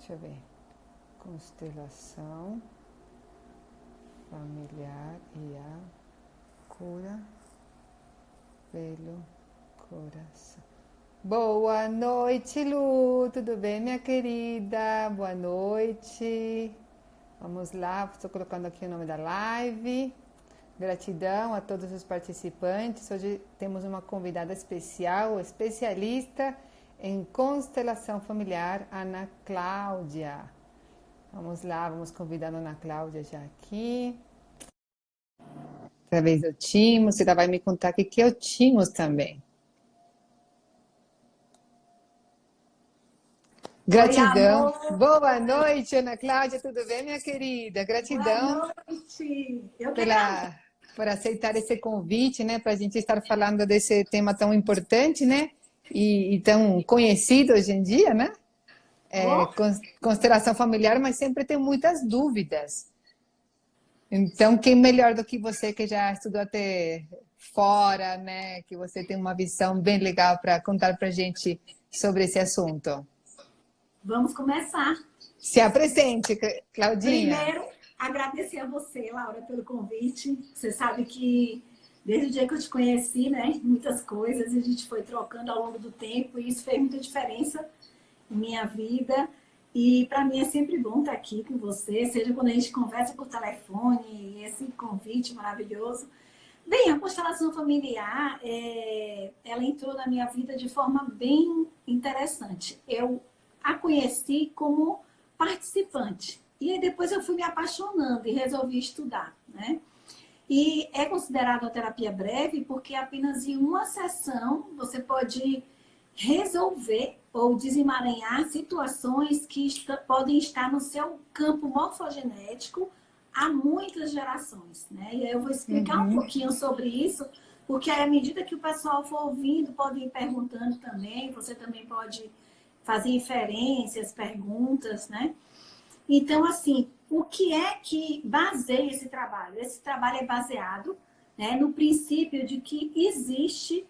Deixa eu ver. Constelação familiar e a cura pelo coração. Boa noite, Lu. Tudo bem, minha querida? Boa noite. Vamos lá, estou colocando aqui o nome da live. Gratidão a todos os participantes. Hoje temos uma convidada especial, especialista em constelação familiar, Ana Cláudia. Vamos lá, vamos convidando a Ana Cláudia já aqui. Através do Timos, você vai me contar o que é o Timos também. Gratidão. Oi, amor. Boa noite, Ana Cláudia, tudo bem, minha querida? Boa Gratidão noite. Eu que agradeço. por aceitar esse convite, né, para a gente estar falando desse tema tão importante, né, e tão conhecido hoje em dia, né? Oh, Constelação familiar, mas sempre tem muitas dúvidas. Então, quem melhor do que você que já estudou até fora, né, que você tem uma visão bem legal para contar para a gente sobre esse assunto? vamos começar. Se apresente, Claudinha. Primeiro, agradecer a você, Laura, pelo convite. Você sabe que desde o dia que eu te conheci, né, muitas coisas a gente foi trocando ao longo do tempo e isso fez muita diferença em minha vida. E para mim é sempre bom estar aqui com você, seja quando a gente conversa por telefone, esse convite maravilhoso. Bem, a constelação familiar, ela entrou na minha vida de forma bem interessante. Eu a conheci como participante. E aí depois eu fui me apaixonando e resolvi estudar, né? E é considerada uma terapia breve porque apenas em uma sessão você pode resolver ou desemaranhar situações que podem estar no seu campo morfogenético há muitas gerações, né? E aí eu vou explicar um pouquinho sobre isso, porque aí, à medida que o pessoal for ouvindo, pode ir perguntando também, você também pode fazer inferências, perguntas, né? Então, assim, o que é que baseia esse trabalho? Esse trabalho é baseado, né, no princípio de que existe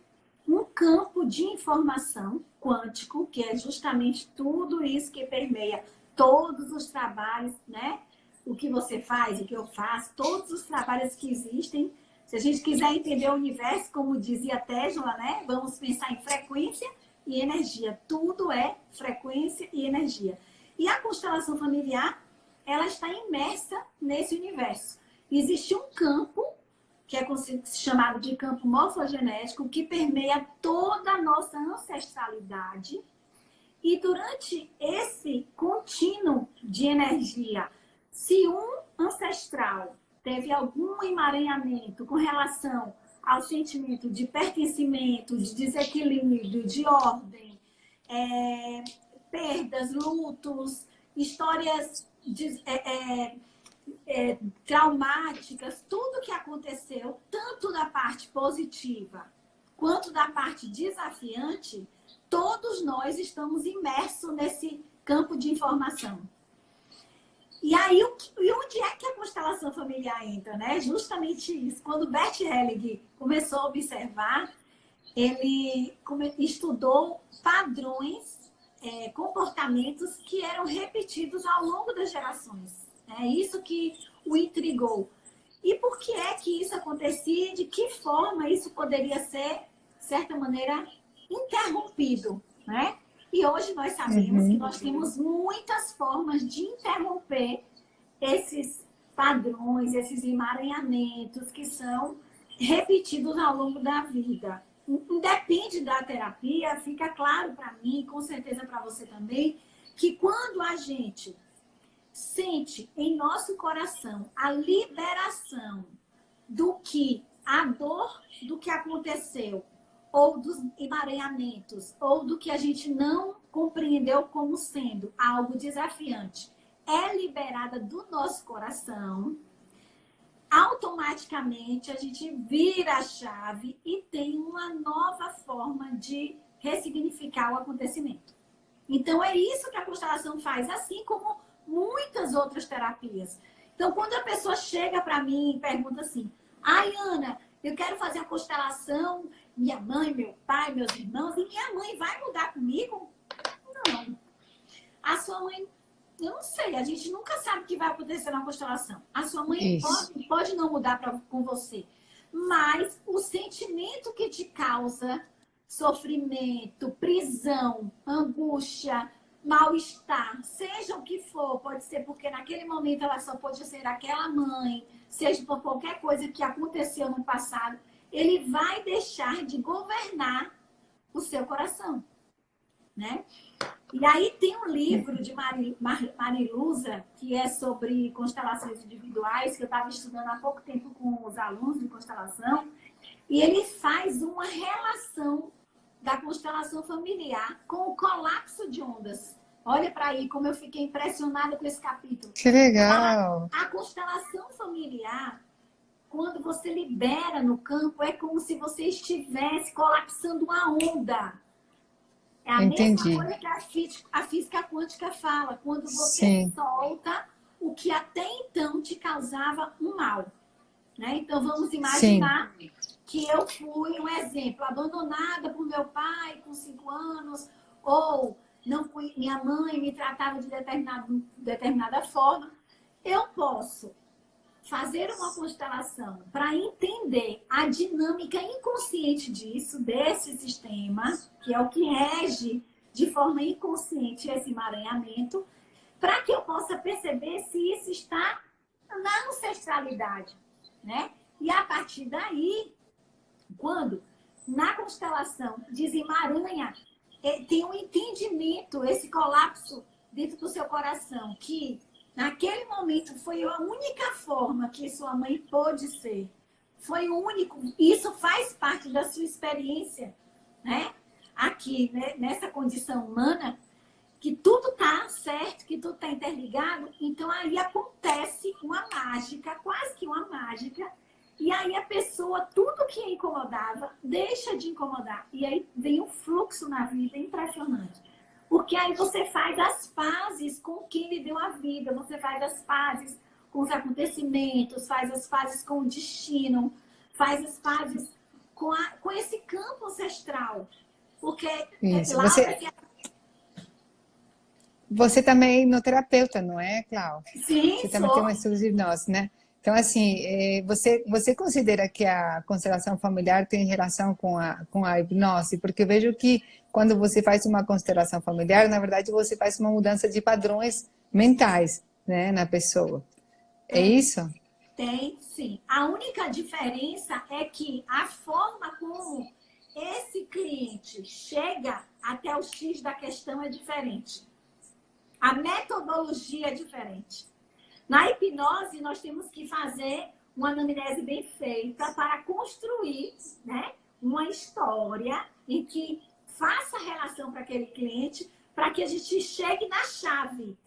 um campo de informação quântico, que é justamente tudo isso que permeia todos os trabalhos, né? O que você faz, o que eu faço, todos os trabalhos que existem. Se a gente quiser entender o universo, como dizia Tesla, né? Vamos pensar em frequência e energia. Tudo é frequência e energia. E a constelação familiar, ela está imersa nesse universo. Existe um campo, que é chamado de campo morfogenético, que permeia toda a nossa ancestralidade. E durante esse contínuo de energia, se um ancestral teve algum emaranhamento com relação ao sentimento de pertencimento, de desequilíbrio, de ordem, perdas, lutos, histórias traumáticas, tudo que aconteceu, tanto da parte positiva quanto da parte desafiante, todos nós estamos imersos nesse campo de informação. E aí, onde é que a constelação familiar entra, né? Justamente isso. Quando Bert Helling começou a observar, ele estudou padrões, comportamentos que eram repetidos ao longo das gerações. É isso que o intrigou. E por que é que isso acontecia e de que forma isso poderia ser, de certa maneira, interrompido, né? E hoje nós sabemos que nós temos muitas formas de interromper esses padrões, esses emaranhamentos que são repetidos ao longo da vida. Independe da terapia, fica claro para mim, com certeza para você também, que quando a gente sente em nosso coração a liberação do que a dor do que aconteceu, ou dos emaranhamentos, ou do que a gente não compreendeu como sendo algo desafiante, é liberada do nosso coração, automaticamente a gente vira a chave e tem uma nova forma de ressignificar o acontecimento. Então é isso que a constelação faz, assim como muitas outras terapias. Então, quando a pessoa chega para mim e pergunta assim: ai, Ana, eu quero fazer a constelação, minha mãe, meu pai, meus irmãos, e minha mãe vai mudar comigo? Não. A sua mãe sei, a gente nunca sabe o que vai acontecer na constelação. A sua mãe pode não mudar com você, mas o sentimento que te causa sofrimento, prisão, angústia, mal-estar, seja o que for, pode ser porque naquele momento ela só pode ser aquela mãe, seja por qualquer coisa que aconteceu no passado, ele vai deixar de governar o seu coração, né? E aí tem um livro de Mariluza, que é sobre constelações individuais, que eu estava estudando há pouco tempo com os alunos de constelação, e ele faz uma relação da constelação familiar com o colapso de ondas. Olha para aí como eu fiquei impressionada com esse capítulo. Que legal! A constelação familiar, quando você libera no campo, é como se você estivesse colapsando uma onda. É a mesma coisa que a física quântica fala, quando você solta o que até então te causava um mal. Né? Então, vamos imaginar que eu fui, um exemplo, abandonada por meu pai com 5 anos, ou não fui, minha mãe me tratava de determinada forma. Eu posso fazer uma constelação para entender a dinâmica inconsciente disso, desse sistema, que é o que rege de forma inconsciente esse emaranhamento, para que eu possa perceber se isso está na ancestralidade, né? E a partir daí, quando na constelação desemaranha, tem um entendimento, esse colapso dentro do seu coração, que naquele momento foi a única forma que sua mãe pôde ser. Foi o único. Isso faz parte da sua experiência, né? Aqui, né? Nessa condição humana, que tudo está certo, que tudo está interligado. Então, aí acontece uma mágica, quase que uma mágica. E aí a pessoa, tudo que a incomodava, deixa de incomodar. E aí vem um fluxo na vida impressionante. Porque aí você faz as pazes com quem lhe deu a vida, você faz as pazes com os acontecimentos, faz as pazes com o destino, faz as pazes com esse campo ancestral. Porque isso, você também é hipnoterapeuta, não é, Cláudia? Sim, você também tem um estudo de hipnose, né? Então, assim, você considera que a constelação familiar tem relação com a hipnose? Porque eu vejo que quando você faz uma constelação familiar, na verdade, você faz uma mudança de padrões mentais, né, na pessoa. É isso? Tem, sim. A única diferença é que a forma como esse cliente chega até o X da questão é diferente. A metodologia é diferente. Na hipnose, nós temos que fazer uma anamnese bem feita para construir, né, uma história em que faça relação para aquele cliente, para que a gente chegue na chave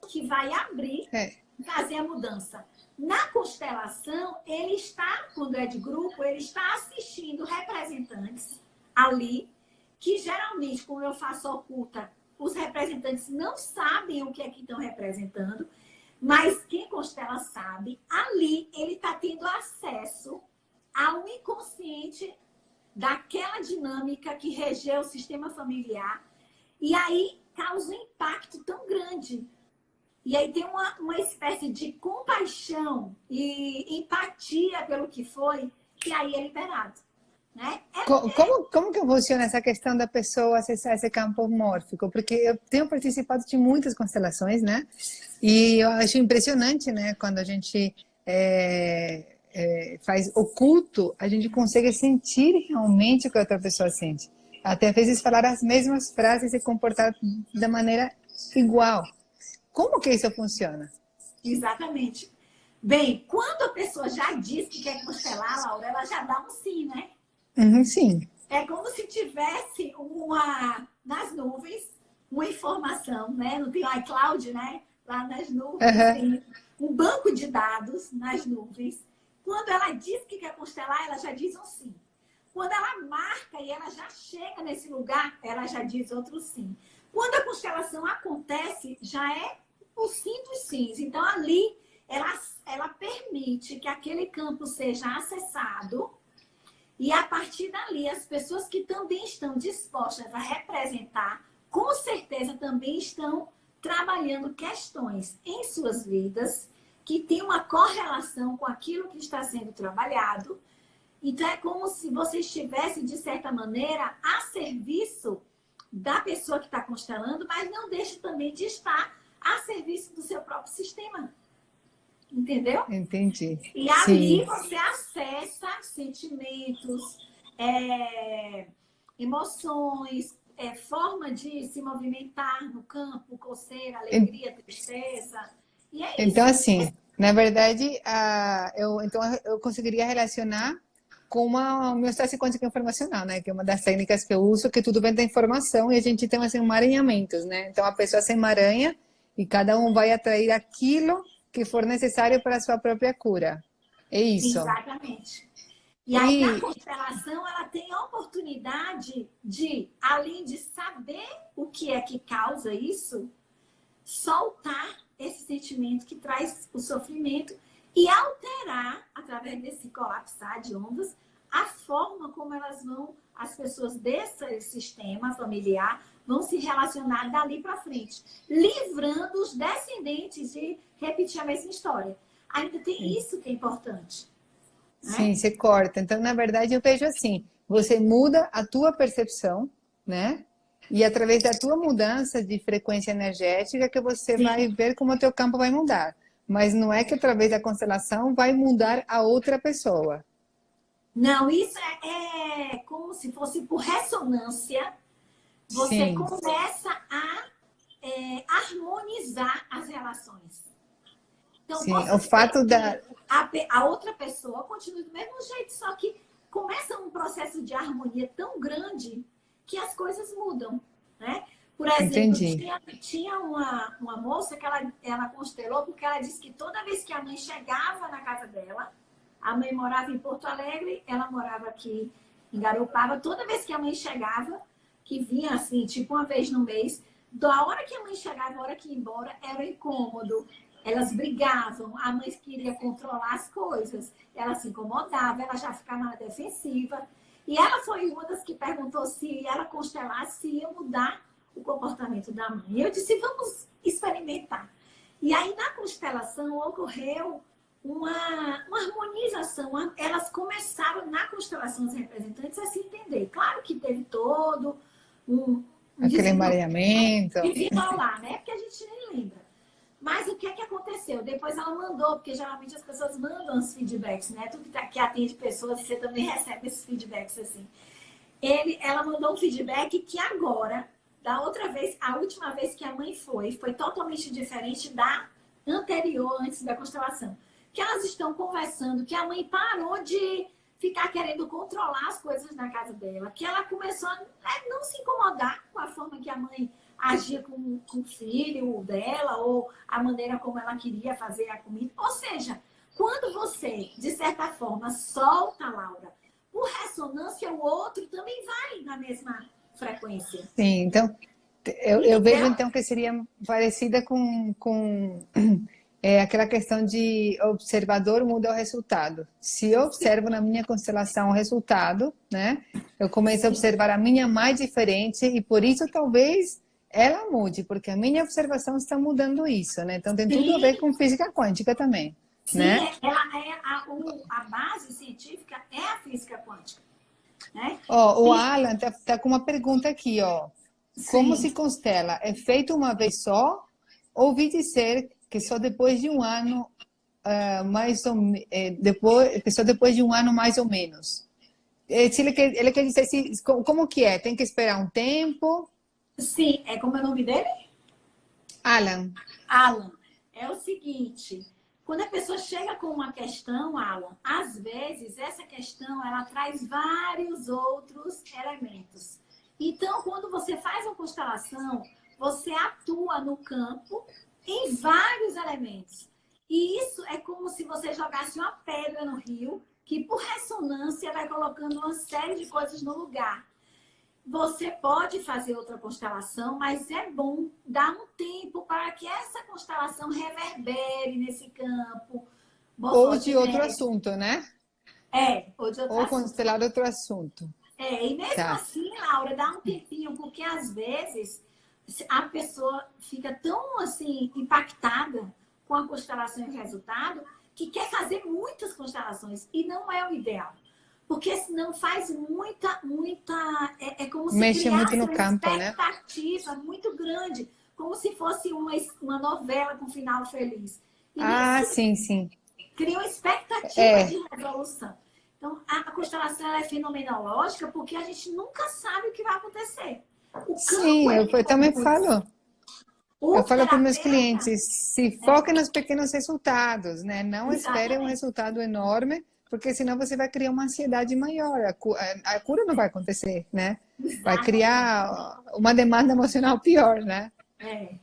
que vai abrir e fazer a mudança. Na constelação, ele está, quando é de grupo, ele está assistindo representantes ali, que geralmente, como eu faço oculta, os representantes não sabem o que é que estão representando, mas quem constela sabe, ali ele está tendo acesso ao inconsciente daquela dinâmica que regeu o sistema familiar, e aí causa um impacto tão grande. E aí tem uma espécie de compaixão e empatia pelo que foi, que aí é liberado. Né? Como que funciona essa questão da pessoa acessar esse campo mórfico? Porque eu tenho participado de muitas constelações, né? E eu acho impressionante, né? Quando a gente faz oculto, a gente consegue sentir realmente o que a outra pessoa sente. Até às vezes falar as mesmas frases e se comportar da maneira igual. Como que isso funciona? Exatamente. Bem, quando a pessoa já diz que quer constelar, Laura, ela já dá um sim, né? Sim. É como se tivesse nas nuvens uma informação, né? Não tem o iCloud, né? Lá nas nuvens tem um banco de dados nas nuvens. Quando ela diz que quer constelar, ela já diz um sim. Quando ela marca e ela já chega nesse lugar, ela já diz outro sim. Quando a constelação acontece, já é o sim dos sims. Então, ali, ela permite que aquele campo seja acessado. E a partir dali, as pessoas que também estão dispostas a representar, com certeza também estão trabalhando questões em suas vidas que tem uma correlação com aquilo que está sendo trabalhado. Então, é como se você estivesse, de certa maneira, a serviço da pessoa que está constelando, mas não deixe também de estar a serviço do seu próprio sistema. Entendeu? Entendi. E ali Sim. você acessa sentimentos, emoções, forma de se movimentar no campo, coceira, alegria, tristeza. E é Então, isso. assim, na verdade, eu conseguiria relacionar com uma homeostase quântica informacional, né? Que é uma das técnicas que eu uso, que tudo vem da informação e a gente tem assim, emaranhamentos, né? Então, a pessoa se emaranha e cada um vai atrair aquilo que for necessário para a sua própria cura. É isso. Exatamente. E aí, na E, constelação, ela tem a oportunidade de, além de saber o que é que causa isso, soltar esse sentimento que traz o sofrimento e alterar, através desse colapsar de ondas, a forma como elas vão, as pessoas desse sistema familiar, vão se relacionar dali para frente, livrando os descendentes de repetir a mesma história. Ainda tem isso que é importante. sim, Né? você corta. Então, na verdade, eu vejo assim, você muda a tua percepção, né? E através da tua mudança de frequência energética que você vai Sim. ver como o teu campo vai mudar. Mas não é que através da constelação vai mudar a outra pessoa. Não, isso é como se fosse por ressonância. Você Sim, começa a harmonizar as relações. Então, sim. possa O ser fato que da... a outra pessoa continue do mesmo jeito, só que começa um processo de harmonia tão grande que as coisas mudam, né? Por exemplo, Entendi. tinha uma moça que ela constelou porque ela disse que toda vez que a mãe chegava na casa dela, a mãe morava em Porto Alegre, ela morava aqui em Garopaba, toda vez que a mãe chegava, que vinha assim, tipo uma vez no mês, da hora que a mãe chegava, a hora que ia embora, era incômodo. Elas brigavam, a mãe queria controlar as coisas, ela se incomodava, ela já ficava na defensiva. E ela foi uma das que perguntou se ela constelasse, se ia mudar o comportamento da mãe. E eu disse, vamos experimentar. E aí, na constelação, ocorreu uma harmonização. Elas começaram, na constelação dos representantes, a se entender. Claro que teve todo um Aquele emaranhamento. desenrolar, né? Porque a gente nem lembra. Mas o que é que aconteceu? Depois ela mandou, porque geralmente as pessoas mandam os feedbacks, né? Tu que atende pessoas, você também recebe esses feedbacks assim. Ela mandou um feedback que agora, da outra vez, a última vez que a mãe foi totalmente diferente da anterior, antes da constelação. Que elas estão conversando, que a mãe parou de ficar querendo controlar as coisas na casa dela, que ela começou a não se incomodar com a forma que a mãe agia com o filho dela, ou a maneira como ela queria fazer a comida. Ou seja, quando você, de certa forma, solta, Laura, por ressonância, o outro também vai na mesma frequência. Sim, então eu vejo Entendeu? então que seria parecida com aquela questão de observador muda o resultado. Se eu observo na minha constelação o resultado, né, eu começo a Sim. observar a minha mais diferente e por isso talvez ela mude, porque a minha observação está mudando isso, né? Então tem tudo a ver Sim, com física quântica também, sim, né? a base científica é a física quântica, né? Ó, o E, Alan tá com uma pergunta aqui, ó. Como sim, se constela? É feito uma vez só? Ouvi dizer que só depois de um ano, depois, que só depois de um ano mais ou menos. Se ele quer dizer como que é? Tem que esperar um tempo? sim, como é o nome dele? Alan, Alan, é o seguinte, quando a pessoa chega com uma questão, Alan, às vezes essa questão ela traz vários outros elementos. Então, quando você faz uma constelação, você atua no campo em vários elementos. E isso é como se você jogasse uma pedra no rio, que por ressonância vai colocando uma série de coisas no lugar. Você pode fazer outra constelação, mas é bom dar um tempo para que essa constelação reverbere nesse campo ou de outro morfogenético. assunto, né? Ou de outro Ou assunto. constelar outro assunto. E mesmo Tá. assim, Laura, dá um tempinho, porque às vezes a pessoa fica tão assim impactada com a constelação e o resultado que quer fazer muitas constelações e não é o ideal. Porque senão faz muita... É como se Mexe muito criasse no uma campo, né? expectativa muito grande, como se fosse uma novela com final feliz. E nem Ah, se sim, sim. cria uma expectativa É, de resolução. Então, a constelação ela é fenomenológica porque a gente nunca sabe o que vai acontecer. O campo sim, ele eu também conduz. falo. O Eu falo para meus terapeuta, clientes, se foque nos pequenos resultados, né? Não espere um exatamente. resultado enorme, porque senão você vai criar uma ansiedade maior. A cura não vai acontecer, né? Vai Exatamente. criar uma demanda emocional pior, né? É.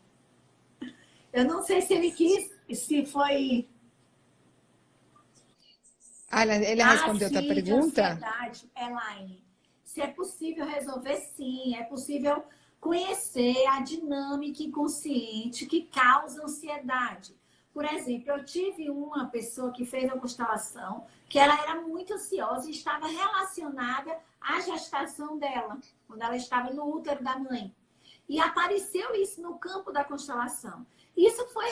Eu não sei se ele quis, se foi Ah, ele respondeu a tua assim de pergunta? ansiedade, Elaine. Se é possível resolver, sim. É possível conhecer a dinâmica inconsciente que causa ansiedade. Por exemplo, eu tive uma pessoa que fez a constelação que ela era muito ansiosa e estava relacionada à gestação dela, quando ela estava no útero da mãe. E apareceu isso no campo da constelação. Isso foi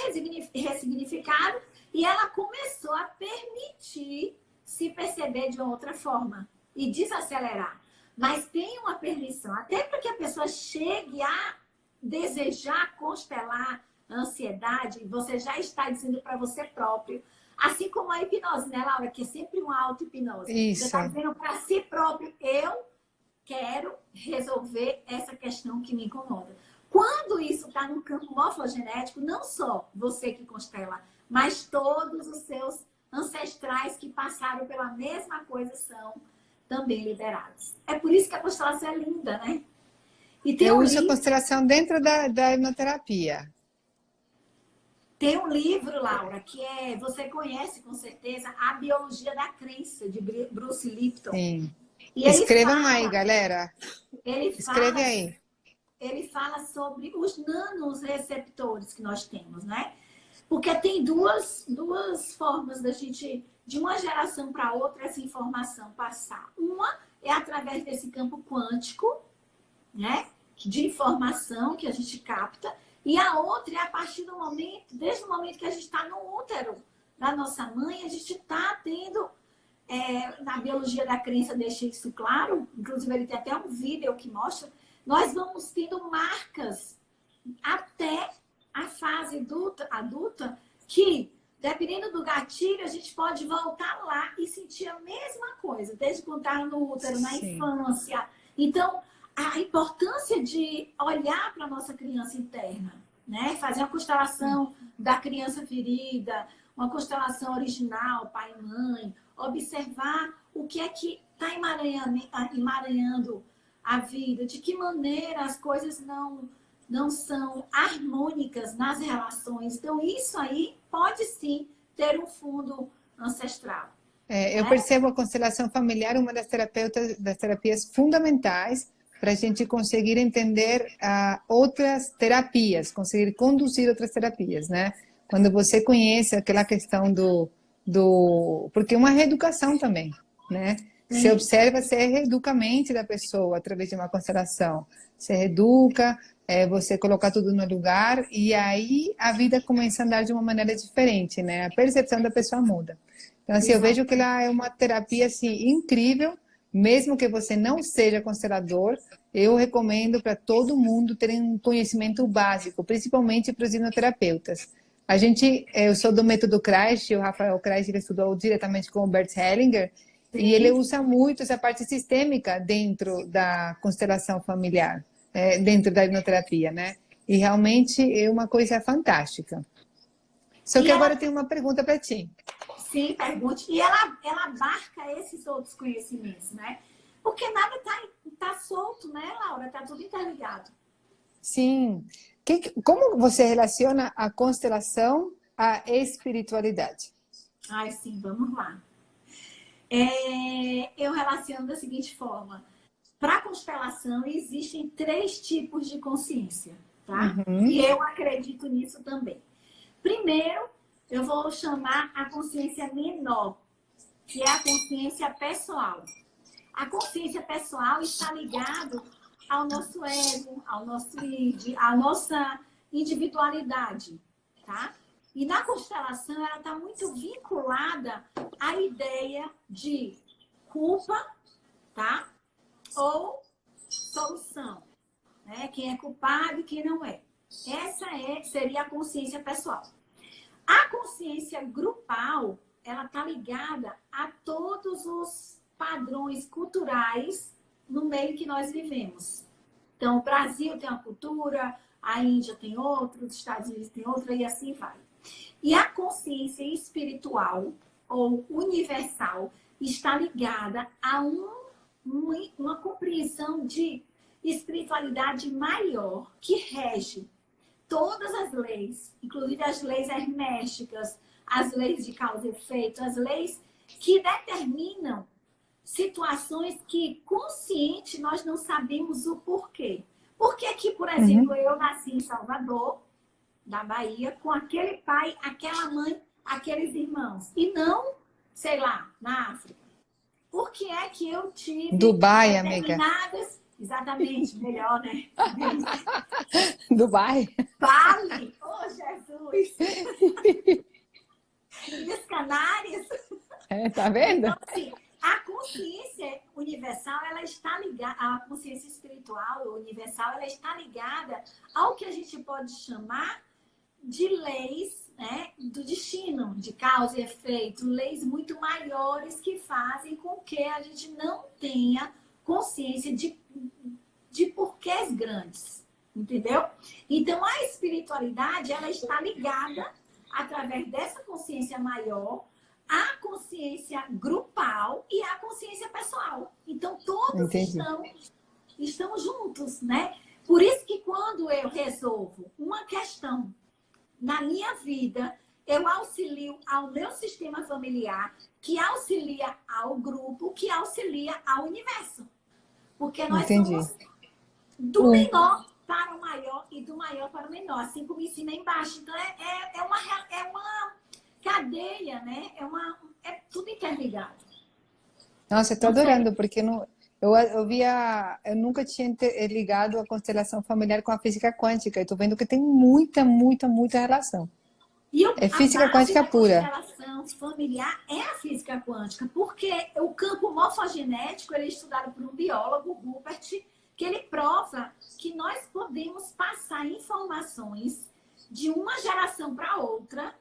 ressignificado e ela começou a permitir se perceber de uma outra forma e desacelerar. Mas tem uma permissão, até para que a pessoa chegue a desejar constelar a ansiedade, você já está dizendo para você próprio, assim como a hipnose, né, Laura? Que é sempre uma auto-hipnose. Você está Isso. dizendo para si próprio, eu quero resolver essa questão que me incomoda. Quando isso está no campo morfogenético, não só você que constela, mas todos os seus ancestrais que passaram pela mesma coisa são também liberados. É por isso que a constelação é linda, né? E Eu uso a constelação dentro da hipnoterapia. tem um livro, Laura, que é, você conhece com certeza, A Biologia da Crença, de Bruce Lipton. Sim. E Escrevam aí, galera. ele Escreve fala aí. ele fala sobre os nanoreceptores que nós temos, né? Porque tem duas formas da gente, de uma geração para outra, essa informação passar. Uma é através desse campo quântico, né? De informação que a gente capta. E a outra é a partir do momento, desde o momento que a gente está no útero da nossa mãe, a gente está tendo, na biologia da crença deixa isso claro, inclusive ele tem até um vídeo que mostra, nós vamos tendo marcas até a fase adulta que, dependendo do gatilho, a gente pode voltar lá e sentir a mesma coisa, desde quando está no útero, na Sim. infância. Então, a importância de olhar para a nossa criança interna, né? Fazer uma constelação da criança ferida, uma constelação original, pai e mãe, observar o que é que está emaranhando a vida, de que maneira as coisas não são harmônicas nas relações. Então, isso aí pode sim ter um fundo ancestral. Eu Né? percebo a constelação familiar uma das terapias fundamentais para a gente conseguir entender outras terapias, conseguir conduzir outras terapias, né? Quando você conhece aquela questão porque é uma reeducação também, né? Você Sim. observa, você reeduca a mente da pessoa através de uma constelação. Você reeduca, você coloca tudo no lugar e aí a vida começa a andar de uma maneira diferente, né? A percepção da pessoa muda. Então, assim, eu vejo que Exato. ela é uma terapia assim, incrível, mesmo que você não seja constelador, eu recomendo para todo mundo ter um conhecimento básico, principalmente para os hipnoterapeutas. Eu sou do método Kreist, o Rafael Kreist ele estudou diretamente com o Bert Hellinger, e ele Sim. usa muito essa parte sistêmica dentro da constelação familiar, dentro da hipnoterapia, né? E realmente é uma coisa fantástica. Só E que agora ela, eu tenho uma pergunta para ti. sim, pergunte. E ela abarca esses outros conhecimentos, né? Porque nada tá solto, né, Laura? Tá tudo interligado. Sim. Como você relaciona a constelação à espiritualidade? Ai, sim, vamos lá. Eu relaciono da seguinte forma. Para a constelação, existem 3 tipos de consciência, tá? E Uhum. eu acredito nisso também. Primeiro, eu vou chamar a consciência menor, que é a consciência pessoal. A consciência pessoal está ligado ao nosso ego, ao nosso id, à nossa individualidade, tá? E na constelação, ela está muito vinculada à ideia de culpa, tá? Ou solução, né? Quem é culpado e quem não é. Seria a consciência pessoal. A consciência grupal, ela está ligada a todos os padrões culturais no meio que nós vivemos. Então, o Brasil tem uma cultura, a Índia tem outra, os Estados Unidos tem outra, e assim vai. E a consciência espiritual, ou universal, está ligada a uma compreensão de espiritualidade maior que rege todas as leis, inclusive as leis herméticas, as leis de causa e efeito, as leis que determinam situações que, consciente, nós não sabemos o porquê. Por que que, por exemplo, eu nasci em Salvador, da Bahia, com aquele pai, aquela mãe, aqueles irmãos, e não, sei lá, na África? Por que é que eu tive Dubai, determinadas... amiga. Exatamente, melhor, né? Dubai. Bali! Oh, Jesus! E as Canárias? Tá vendo? Então, assim, a consciência universal, ela está ligada, a consciência espiritual universal, ela está ligada ao que a gente pode chamar de leis, né, do destino, de causa e efeito, leis muito maiores que fazem com que a gente não tenha consciência de porquês grandes, entendeu? Então, a espiritualidade, ela está ligada, através dessa consciência maior, à consciência grupal e à consciência pessoal. Então, todos estão juntos, né? Por isso que quando eu resolvo uma questão na minha vida, eu auxilio ao meu sistema familiar, que auxilia ao grupo, que auxilia ao universo. Porque nós somos do menor para o maior e do maior para o menor, assim como em cima e embaixo. Então, é uma cadeia, né? É tudo interligado. Nossa, eu tô adorando, porque eu nunca tinha ligado a constelação familiar com a física quântica. Eu tô vendo que tem muita, muita, muita relação. É física quântica pura. A constelação familiar é a física quântica, porque o campo morfogenético ele é estudado por um biólogo, Rupert, que ele prova que nós podemos passar informações de uma geração para outra,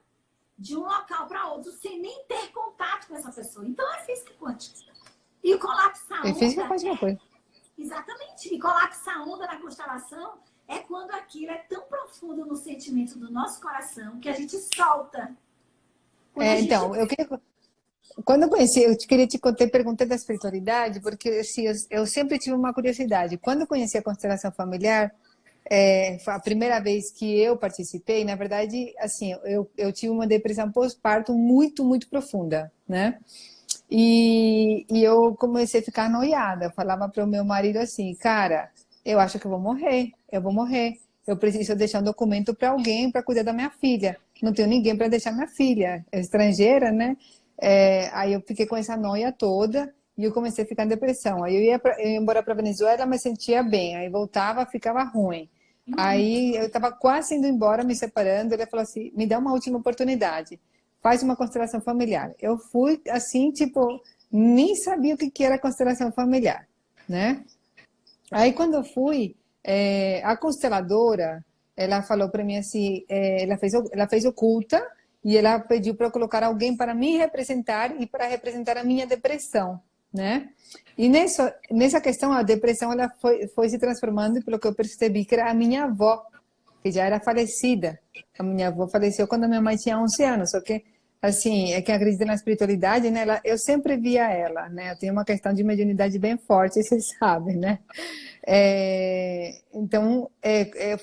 de um local para outro, sem nem ter contato com essa pessoa. Então, é física quântica. E o colapsar onda... É física quântica pura. Exatamente. E colapsar onda na constelação é quando aquilo é tão profundo no sentimento do nosso coração que a gente solta. Então, quando eu conheci, eu queria te contar, perguntei da espiritualidade, porque assim, eu sempre tive uma curiosidade. Quando eu conheci a constelação familiar, foi a primeira vez que eu participei, na verdade, assim, eu tive uma depressão pós-parto muito, muito profunda, né? E eu comecei a ficar noiada. Eu falava para o meu marido assim, cara, eu acho que eu vou morrer. Eu preciso deixar um documento para alguém para cuidar da minha filha. Não tenho ninguém para deixar minha filha, é estrangeira, né? Aí eu fiquei com essa noia toda e eu comecei a ficar em depressão. Aí eu ia embora para Venezuela, mas sentia bem. Aí voltava, ficava ruim. Aí eu estava quase indo embora, me separando. Ele falou assim, me dá uma última oportunidade. Faz uma constelação familiar. Eu fui assim, tipo, nem sabia o que era constelação familiar, né? Aí quando eu fui, a consteladora, ela falou para mim assim, ela fez oculta e ela pediu para eu colocar alguém para me representar e para representar a minha depressão, né? E nessa questão, a depressão ela foi se transformando, pelo que eu percebi, que era a minha avó, que já era falecida. A minha avó faleceu quando a minha mãe tinha 11 anos, só que, assim, é que acredita na espiritualidade, né? Eu sempre via ela, né? Eu tenho uma questão de mediunidade bem forte, vocês sabem, né? Então,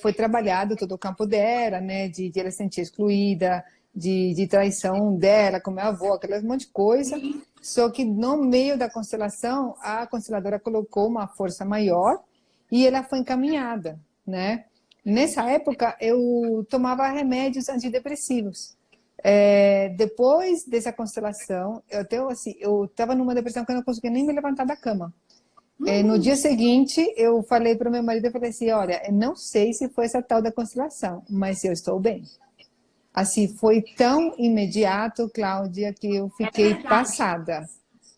foi trabalhado todo o campo dela, né? De ela se sentir excluída, de traição dela com meu avô, aquele monte de coisa. Só que no meio da constelação, a consteladora colocou uma força maior e ela foi encaminhada, né? Nessa época, eu tomava remédios antidepressivos. Depois dessa constelação, eu estava numa depressão que eu não conseguia nem me levantar da cama. No Uhum. dia seguinte, eu falei para o meu marido, eu falei assim, olha, eu não sei se foi essa tal da constelação, mas eu estou bem. Assim, foi tão imediato, Cláudia, que eu É fiquei verdade. passada.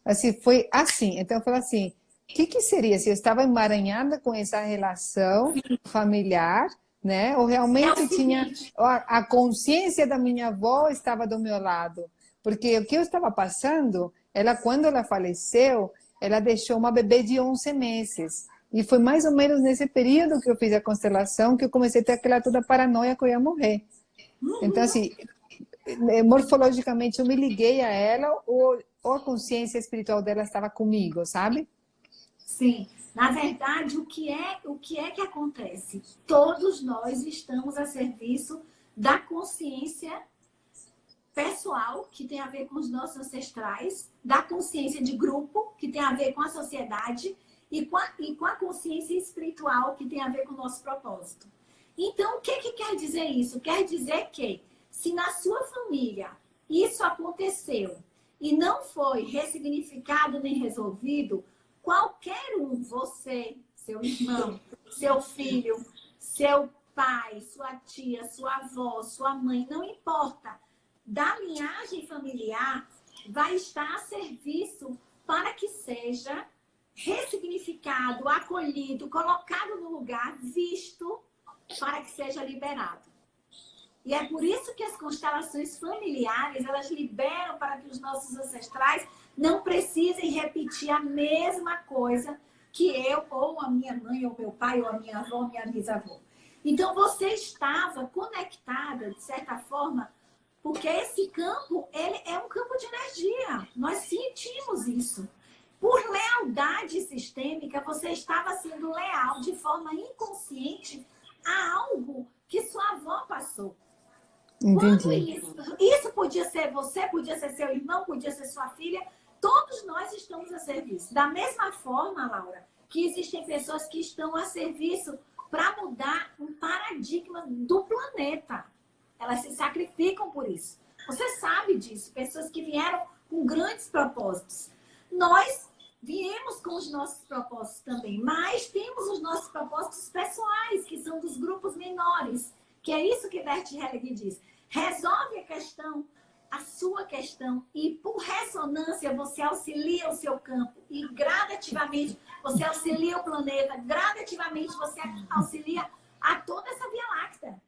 Assim, foi assim. Então, eu falei assim, o que que seria se eu estava emaranhada com essa relação familiar, né? Ou É o realmente tinha seguinte, a consciência da minha avó estava do meu lado? Porque o que eu estava passando, ela quando ela faleceu, ela deixou uma bebê de 11 meses. E foi mais ou menos nesse período que eu fiz a constelação que eu comecei a ter aquela toda paranoia que eu ia morrer. Então, uhum, assim, morfologicamente eu me liguei a ela ou a consciência espiritual dela estava comigo, sabe? sim. Na verdade, o que é que acontece? Todos nós estamos a serviço da consciência pessoal, que tem a ver com os nossos ancestrais, da consciência de grupo, que tem a ver com a sociedade, e com a consciência espiritual, que tem a ver com o nosso propósito. Então, o que, que quer dizer isso? Quer dizer que, se na sua família isso aconteceu e não foi ressignificado nem resolvido, qualquer um, você, seu irmão, seu filho, seu pai, sua tia, sua avó, sua mãe, não importa, da linhagem familiar, vai estar a serviço para que seja ressignificado, acolhido, colocado no lugar, visto, para que seja liberado. E é por isso que as constelações familiares, elas liberam para que os nossos ancestrais não precisem repetir a mesma coisa que eu, ou a minha mãe, ou meu pai, ou a minha avó, ou minha bisavó. Então, você estava conectada, de certa forma, porque esse campo, ele é um campo de energia. Nós sentimos isso. Por lealdade sistêmica, você estava sendo leal de forma inconsciente a algo que sua avó passou. Quando Entendi. isso podia ser você, podia ser seu irmão, podia ser sua filha, todos nós estamos a serviço. Da mesma forma, Laura, que existem pessoas que estão a serviço para mudar um paradigma do planeta. Elas se sacrificam por isso. Você sabe disso, pessoas que vieram com grandes propósitos. Nós viemos com os nossos propósitos também, mas temos os nossos propósitos pessoais, que são dos grupos menores, que é isso que Bert Hellinger diz. Resolve a questão, a sua questão, e por ressonância você auxilia o seu campo, e gradativamente você auxilia o planeta, gradativamente você auxilia a toda essa Via Láctea,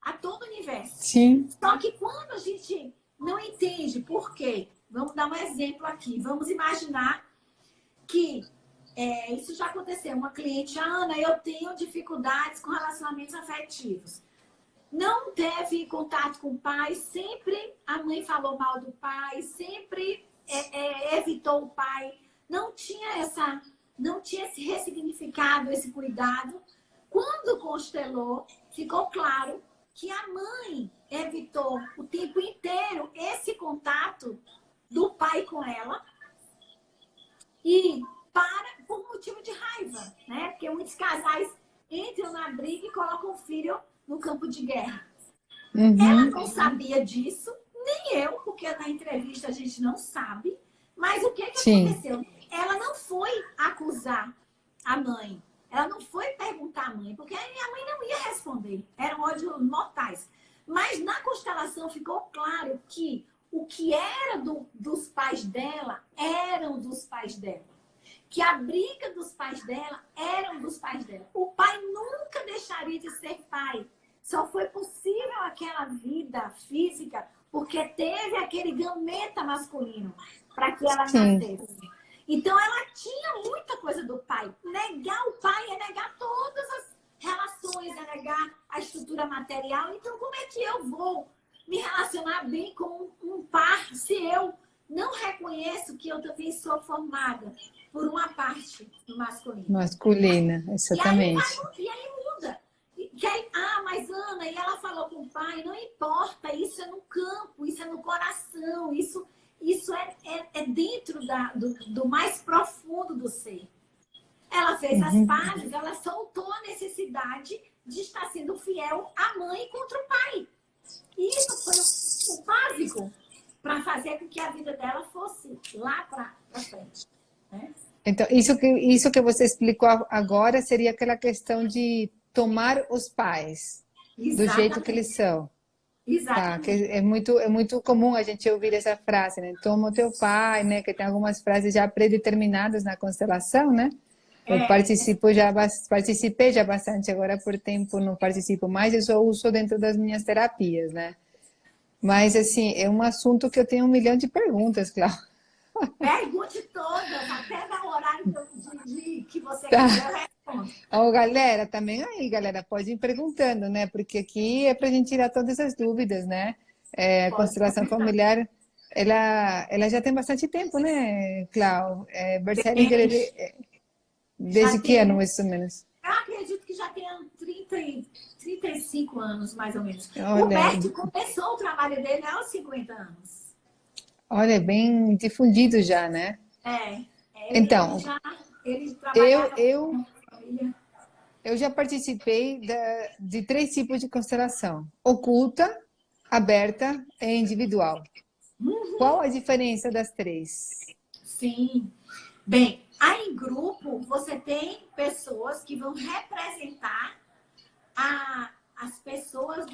a todo o universo. Sim. Só que quando a gente não entende por quê, vamos dar um exemplo aqui, vamos imaginar que isso já aconteceu. Uma cliente, Ana, eu tenho dificuldades com relacionamentos afetivos. Não teve contato com o pai, sempre a mãe falou mal do pai, sempre evitou o pai, não tinha esse ressignificado, esse cuidado. Quando constelou, ficou claro que a mãe evitou o tempo inteiro esse contato do pai com ela, e por motivo de raiva, né? Porque muitos casais entram na briga e colocam o filho no campo de guerra. Ela Uhum. não sabia disso, nem eu, porque na entrevista a gente não sabe. Mas o que Sim. aconteceu? Ela não foi acusar a mãe. Ela não foi perguntar à mãe, porque a minha mãe não ia responder. Eram ódios mortais. Mas na constelação ficou claro que o que era dos pais dela, eram dos pais dela. Que a briga dos pais dela, eram dos pais dela. O pai nunca deixaria de ser pai. Só foi possível aquela vida física porque teve aquele gameta masculino para que ela Sim. nascesse. Então ela tinha muita coisa do pai. Negar o pai é negar todas as relações, é negar a estrutura material. Então como é que eu vou me relacionar bem com um par se eu não reconheço que eu também sou formada por uma parte do masculino? Masculina, E aí, exatamente. e aí muda. Mas Ana, e ela falou com o pai, não importa, isso é no campo, isso é no coração, isso é dentro do mais profundo do ser. Ela fez as Uhum. pazes, ela soltou a necessidade de estar sendo fiel à mãe contra o pai. E isso foi o básico para fazer com que a vida dela fosse lá para frente. Né? Então, isso que você explicou agora seria aquela questão de tomar os pais do jeito que eles Exatamente, são. Tá, que exatamente. é muito comum a gente ouvir essa frase, né? Toma o teu pai, né? Que tem algumas frases já predeterminadas na constelação, né? Eu É, participei já bastante, agora por tempo não participo mais, eu só uso dentro das minhas terapias, né? Mas, assim, é um assunto que eu tenho um milhão de perguntas, Cláudia. pergunte todas, até no horário que você Tá. quiser, eu respondo. Ó, galera, também aí, galera, pode ir perguntando, né? Porque aqui é para a gente tirar todas as dúvidas, né? É, a Pode constelação perguntar. familiar, ela já tem bastante tempo, né, Clau? É, Berçelinger, Tem, já desde que ano, tem, mais ou menos? eu acredito que já tenha 35 anos, mais ou menos. O Olha, Bert começou o trabalho dele aos 50 anos. olha, é bem difundido já, né? É, Então, ele eu, trabalhava eu, com família. eu já participei de três tipos de constelação: oculta, aberta e individual. Qual a diferença das três? Sim. Bem, aí em grupo você tem pessoas que vão representar as pessoas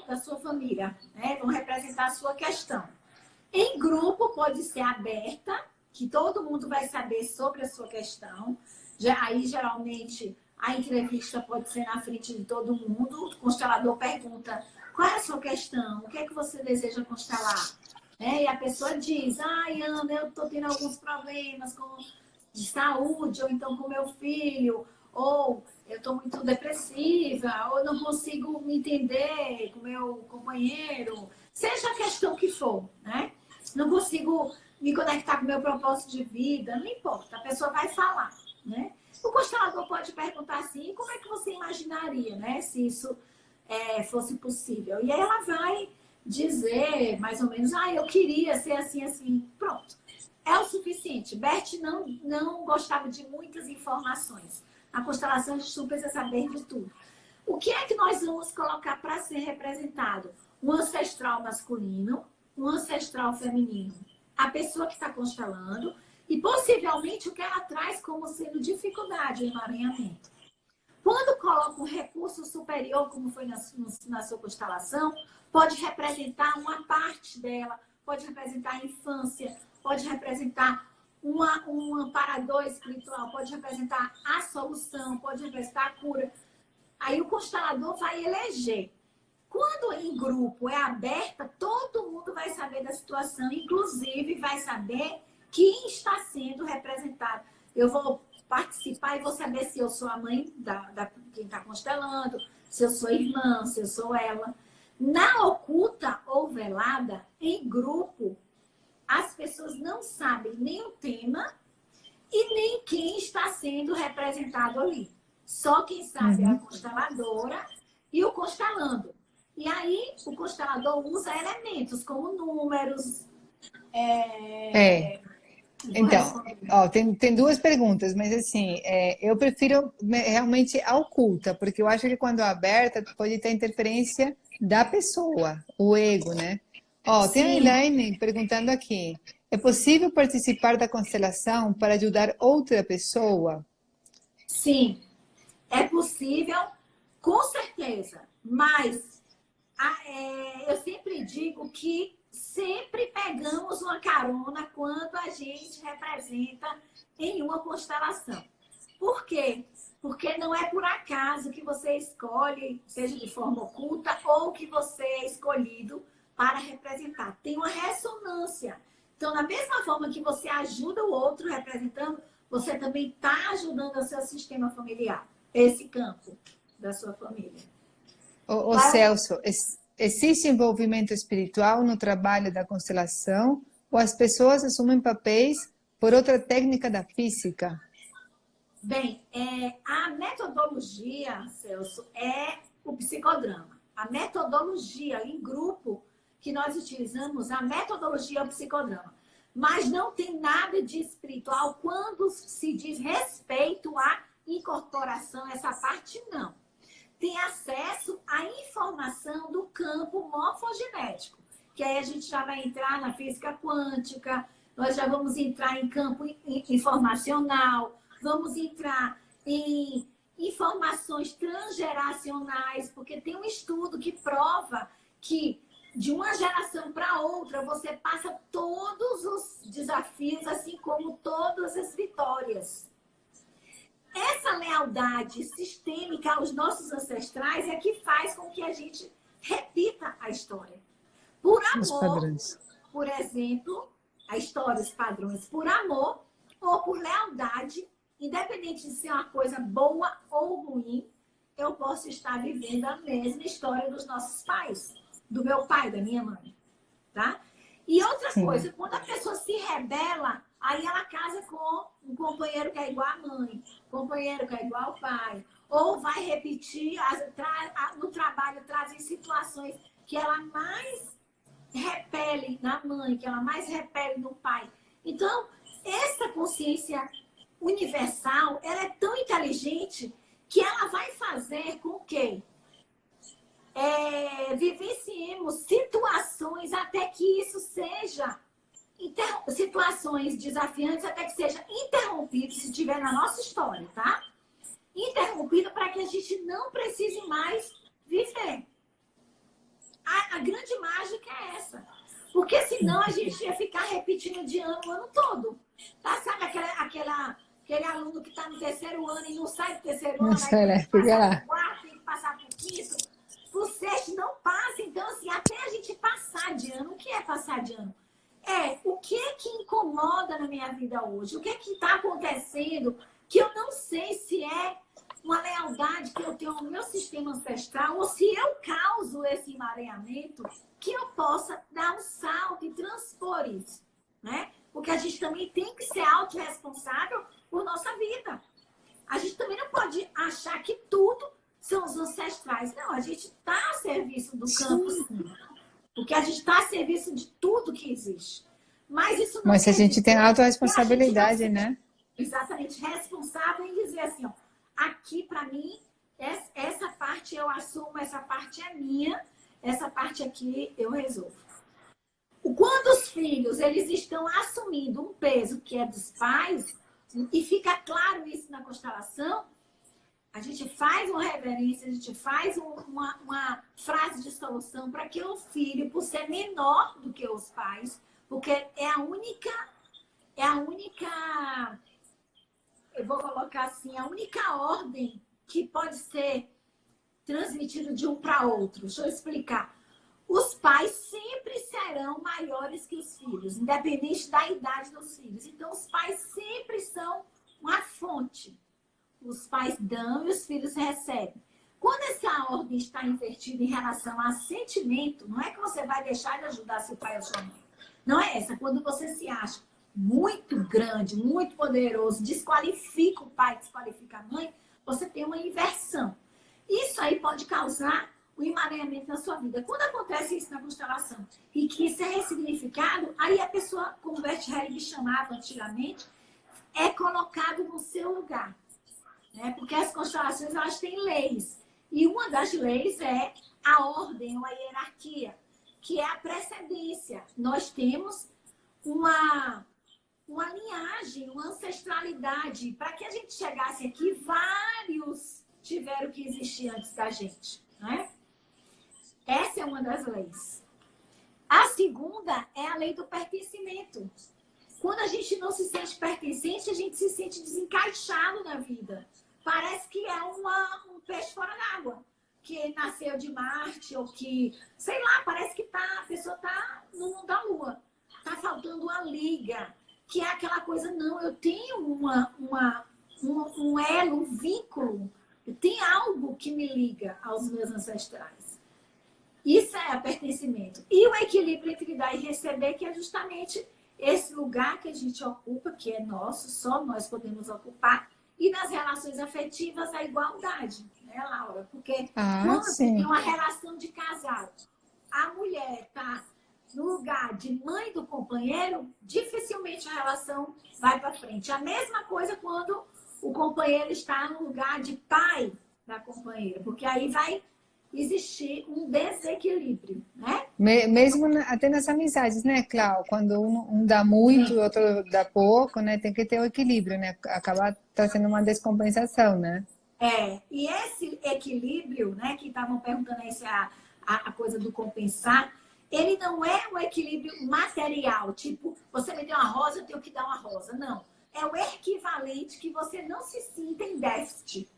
da sua família, né? Vão representar a sua questão. Em grupo pode ser aberta, que todo mundo vai saber sobre a sua questão. Aí, geralmente, a entrevista pode ser na frente de todo mundo. O constelador pergunta qual é a sua questão, o que é que você deseja constelar? E a pessoa diz, ai, Ana, eu estou tendo alguns problemas de saúde, ou então com meu filho, ou eu estou muito depressiva, ou não consigo me entender com meu companheiro, seja a questão que for, né? Não consigo me conectar com o meu propósito de vida, não importa, a pessoa vai falar, né? O constelador pode perguntar assim, como é que você imaginaria, né? Se isso fosse possível. E aí ela vai dizer, mais ou menos, eu queria ser assim, assim, pronto. É o suficiente. Bert não gostava de muitas informações. A constelação de Chu precisa saber de tudo. O que é que nós vamos colocar para ser representado? Um ancestral masculino, um ancestral feminino. A pessoa que está constelando e possivelmente o que ela traz como sendo dificuldade, o emaranhamento. Quando coloca um recurso superior, como foi na sua constelação, pode representar uma parte dela, pode representar a infância, pode representar um amparador espiritual, pode representar a solução, pode representar a cura. Aí o constelador vai eleger. Quando em grupo é aberta, todo mundo vai saber da situação, inclusive vai saber quem está sendo representado. Eu vou participar e vou saber se eu sou a mãe da quem está constelando, se eu sou irmã, se eu sou ela. Na oculta ou velada, em grupo, as pessoas não sabem nem o tema e nem quem está sendo representado ali. Só quem sabe é a Uhum. consteladora e o constelando. E aí, o constelador usa elementos como números. É, Vou então, responder. ó, tem duas perguntas, mas assim, eu prefiro realmente a oculta, porque eu acho que quando é aberta pode ter interferência da pessoa, o ego, né? Ó, tem a Sim, Elaine perguntando aqui: é possível participar da constelação para ajudar outra pessoa? sim, é possível, com certeza. Mas eu sempre digo que sempre pegamos uma carona quando a gente representa em uma constelação. Por quê? Porque não é por acaso que você escolhe, seja de forma oculta, ou que você é escolhido para representar. Tem uma ressonância. Então, da mesma forma que você ajuda o outro representando, você também está ajudando o seu sistema familiar, esse campo da sua família. Ô, Claro. Celso, existe envolvimento espiritual no trabalho da constelação ou as pessoas assumem papéis por outra técnica da física? Bem, a metodologia, Celso, é o psicodrama. A metodologia em grupo que nós utilizamos, a metodologia é o psicodrama. Mas não tem nada de espiritual quando se diz respeito à incorporação, essa parte não. Tem acesso à informação do campo morfogenético, que aí a gente já vai entrar na física quântica, nós já vamos entrar em campo informacional, vamos entrar em informações transgeracionais, porque tem um estudo que prova que de uma geração para outra você passa todos os desafios, assim como todas as vitórias. Essa lealdade sistêmica aos nossos ancestrais é que faz com que a gente repita a história. Por amor, por exemplo, a história, os padrões, por amor ou por lealdade, independente de ser uma coisa boa ou ruim, eu posso estar vivendo a mesma história dos nossos pais, do meu pai, da minha mãe, tá? E outra coisa, quando a pessoa se rebela, aí ela casa com um companheiro que é igual à mãe, companheiro que é igual ao pai, ou vai repetir, no trabalho trazem situações que ela mais repele na mãe, que ela mais repele no pai. Então, essa consciência universal, ela é tão inteligente que ela vai fazer com que vivenciemos situações até que isso seja situações desafiantes até que seja interrompido, se tiver na nossa história, tá? Interrompido para que a gente não precise mais viver. A grande mágica é essa. Porque senão a gente ia ficar repetindo de ano o ano todo. Tá? Sabe aquele aluno que está no terceiro ano e não sai do terceiro ano, aí tem que passar pro quarto, tem que passar pro quinto, pro sexto, não passa. Então, assim, até a gente passar de ano, o que é passar de ano? O que é que incomoda na minha vida hoje? O que é que está acontecendo que eu não sei se é uma lealdade que eu tenho ao meu sistema ancestral ou se eu causo esse emaranhamento, que eu possa dar um salto e transpor isso, né? Porque a gente também tem que ser autorresponsável por nossa vida. A gente também não pode achar que tudo são os ancestrais. Não, a gente está a serviço do campo, sim. Porque a gente está a serviço de tudo que existe. Mas isso não Mas a gente tem autorresponsabilidade, né? Exatamente, responsável em dizer assim, ó, aqui para mim, essa parte eu assumo, essa parte é minha, essa parte aqui eu resolvo. Quando os filhos eles estão assumindo um peso que é dos pais, e fica claro isso na constelação, a gente faz uma reverência, a gente faz uma frase de solução para que o filho, por ser menor do que os pais, porque é a única, eu vou colocar assim, a única ordem que pode ser transmitida de um para outro. Deixa eu explicar. Os pais sempre serão maiores que os filhos, independente da idade dos filhos. Então, os pais sempre são uma fonte. Os pais dão e os filhos recebem. Quando essa ordem está invertida em relação a sentimento, não é que você vai deixar de ajudar seu pai ou sua mãe. Não é essa. Quando você se acha muito grande, muito poderoso, desqualifica o pai, desqualifica a mãe, você tem uma inversão. Isso aí pode causar um emaranhamento na sua vida. Quando acontece isso na constelação e que isso é ressignificado, aí a pessoa, como o Bert Helling chamava antigamente, é colocado no seu lugar. Né? Porque as constelações elas têm leis. E uma das leis é a ordem ou a hierarquia, que é a precedência. Nós temos uma linhagem, uma ancestralidade. Para que a gente chegasse aqui, vários tiveram que existir antes da gente. Né? Essa é uma das leis. A segunda é a lei do pertencimento. Quando a gente não se sente pertencente, a gente se sente desencaixado na vida. Parece que é um peixe fora d'água, que nasceu de Marte, ou que, sei lá, parece que a pessoa está no mundo da Lua. Está faltando uma liga, que é aquela coisa, não, eu tenho um elo, um vínculo, tem algo que me liga aos meus ancestrais. Isso é pertencimento. E o equilíbrio entre dar e receber, que é justamente esse lugar que a gente ocupa, que é nosso, só nós podemos ocupar, e nas relações afetivas a igualdade, né, Laura? Porque quando tem uma relação de casal, a mulher está no lugar de mãe do companheiro, dificilmente a relação vai para frente. A mesma coisa quando o companheiro está no lugar de pai da companheira, porque aí vai existir um desequilíbrio, né? Mesmo até nas amizades, né, Clau? Quando um dá muito e o outro dá pouco, né? Tem que ter o equilíbrio, né? Acaba trazendo uma descompensação, né? E esse equilíbrio, né, que estavam perguntando aí se a coisa do compensar, ele não é um equilíbrio material, tipo, você me deu uma rosa, eu tenho que dar uma rosa. Não. É o equivalente que você não se sinta em déficit,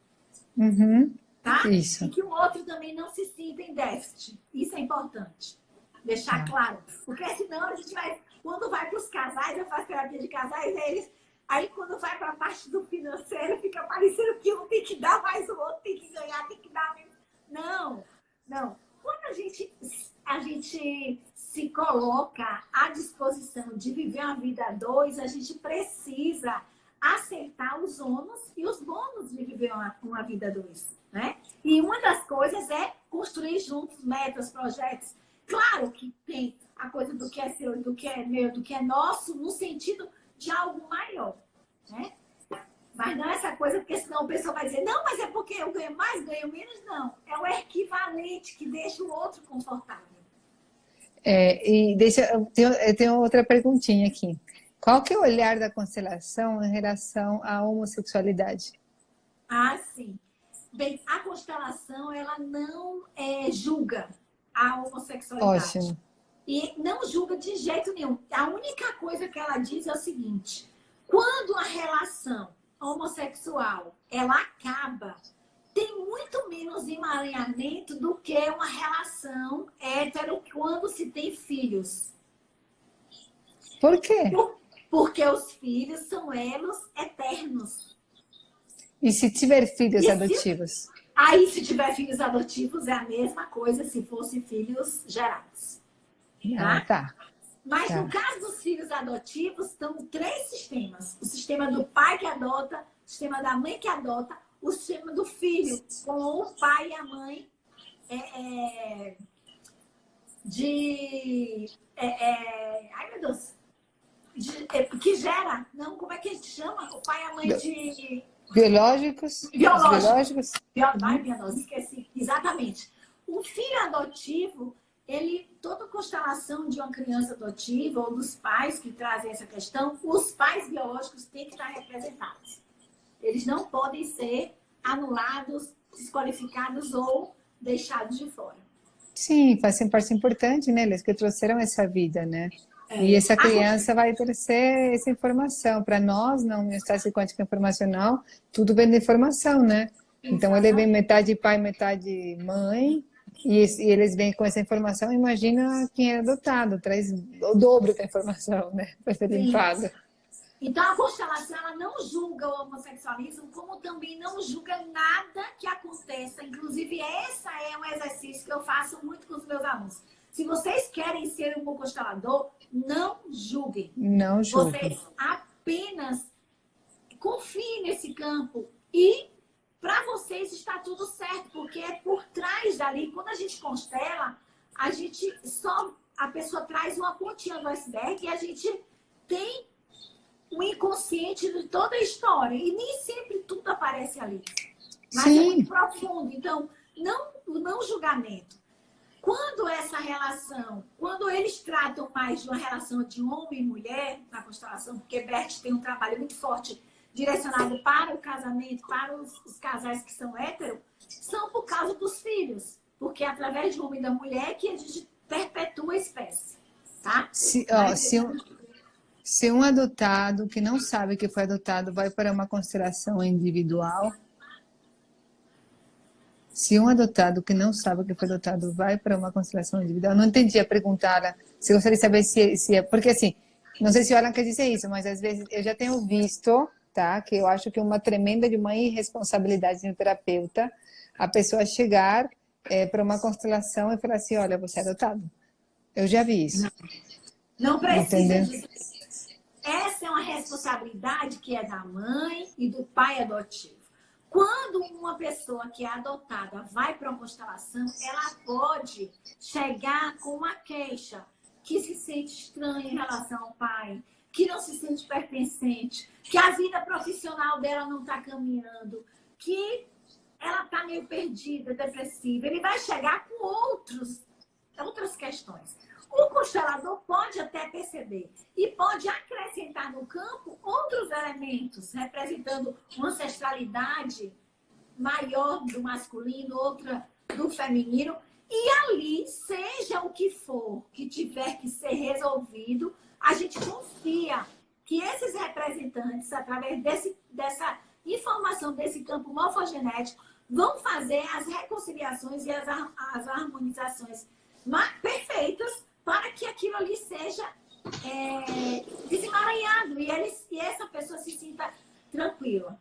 Uhum, tá? E isso. que o outro também não se sinta em déficit. Isso é importante. Deixar Tá. claro. Porque senão a gente vai, quando vai para os casais, eu faço terapia de casais, aí quando vai para a parte do financeiro, fica parecendo que um tem que dar mais, o outro tem que ganhar, tem que dar menos. Não, não. Quando a gente se coloca à disposição de viver uma vida a dois, a gente precisa aceitar os ônus e os bônus de viver uma vida a dois, né? E uma das coisas é construir juntos metas, projetos. Claro que tem a coisa do que é seu, do que é meu, do que é nosso, no sentido de algo maior, né? Mas não é essa coisa, porque senão o pessoal vai dizer, não, mas é porque eu ganho mais, ganho menos, não. É o equivalente que deixa o outro confortável. E eu tenho outra perguntinha aqui. Qual que é o olhar da constelação em relação à homossexualidade? Ah, sim. Bem, a constelação, ela não julga a homossexualidade. Ótimo. E não julga de jeito nenhum. A única coisa que ela diz é o seguinte: quando a relação homossexual ela acaba, tem muito menos emaranhamento do que uma relação hétero quando se tem filhos. Por quê? Porque os filhos são elos eternos. E se tiver filhos E se, adotivos? aí, se tiver filhos adotivos, é a mesma coisa se fossem filhos gerados. Ah, Tá? tá, Mas no tá. caso dos filhos adotivos, estão três sistemas: o sistema do pai que adota, o sistema da mãe que adota, o sistema do filho, com o pai e a mãe ai, meu Deus. Que gera, não, como é que a gente chama? O pai e a mãe de Biológicos? Os biológico. biológicos? Ai, Uhum. minha nossa, esqueci. Exatamente. O filho adotivo, toda constelação de uma criança adotiva ou dos pais que trazem essa questão, os pais biológicos têm que estar representados. Eles não podem ser anulados, desqualificados ou deixados de fora. Sim, fazem parte importante, né? Eles que trouxeram essa vida, né? E É, essa criança vai trazer essa informação. Para nós, não estácio quântico informacional, tudo vem de informação, né? Então, ele vem exatamente. metade pai, metade mãe, e eles vêm com essa informação. Imagina quem é adotado, traz o dobro da informação, né? Para ser Sim. limpado. Então, a constelação ela não julga o homossexualismo, como também não julga nada que aconteça. Inclusive, esse é um exercício que eu faço muito com os meus alunos. Se vocês querem ser um bom constelador, não julguem. Não julgue. Vocês apenas confiem nesse campo e para vocês está tudo certo, porque é por trás dali. Quando a gente constela, a pessoa traz uma pontinha do iceberg e a gente tem o inconsciente de toda a história. E nem sempre tudo aparece ali. Mas é muito Sim, profundo. Então, não julgamento. Quando eles tratam mais de uma relação de homem e mulher na constelação, porque Bert tem um trabalho muito forte direcionado para o casamento, para os casais que são héteros, são por causa dos filhos. Porque é através do homem e da mulher que a gente perpetua a espécie. Tá? Mas, se um adotado que não sabe que foi adotado vai para uma constelação individual, se um adotado que não sabe que foi adotado vai para uma constelação individual, não entendi a pergunta, Ara. Se gostaria de saber se é. Porque assim, não sei se o Alan quer dizer isso, mas às vezes eu já tenho visto, tá? Que eu acho que é uma tremenda de uma irresponsabilidade de um terapeuta a pessoa chegar para uma constelação e falar assim: olha, você é adotado. Eu já vi isso. não precisa Entendeu? dizer. Essa é uma responsabilidade que é da mãe e do pai adotivo. Quando uma pessoa que é adotada vai para uma constelação, ela pode chegar com uma queixa que se sente estranha em relação ao pai, que não se sente pertencente, que a vida profissional dela não está caminhando, que ela está meio perdida, depressiva. Ele vai chegar com outras questões. O constelador pode até perceber e pode acrescentar no campo outros elementos, representando uma ancestralidade maior do masculino, outra do feminino, e ali, seja o que for que tiver que ser resolvido, a gente confia que esses representantes, através dessa informação desse campo morfogenético, vão fazer as reconciliações e as harmonizações perfeitas para que aquilo ali seja desemaranhado e essa pessoa se sinta tranquila.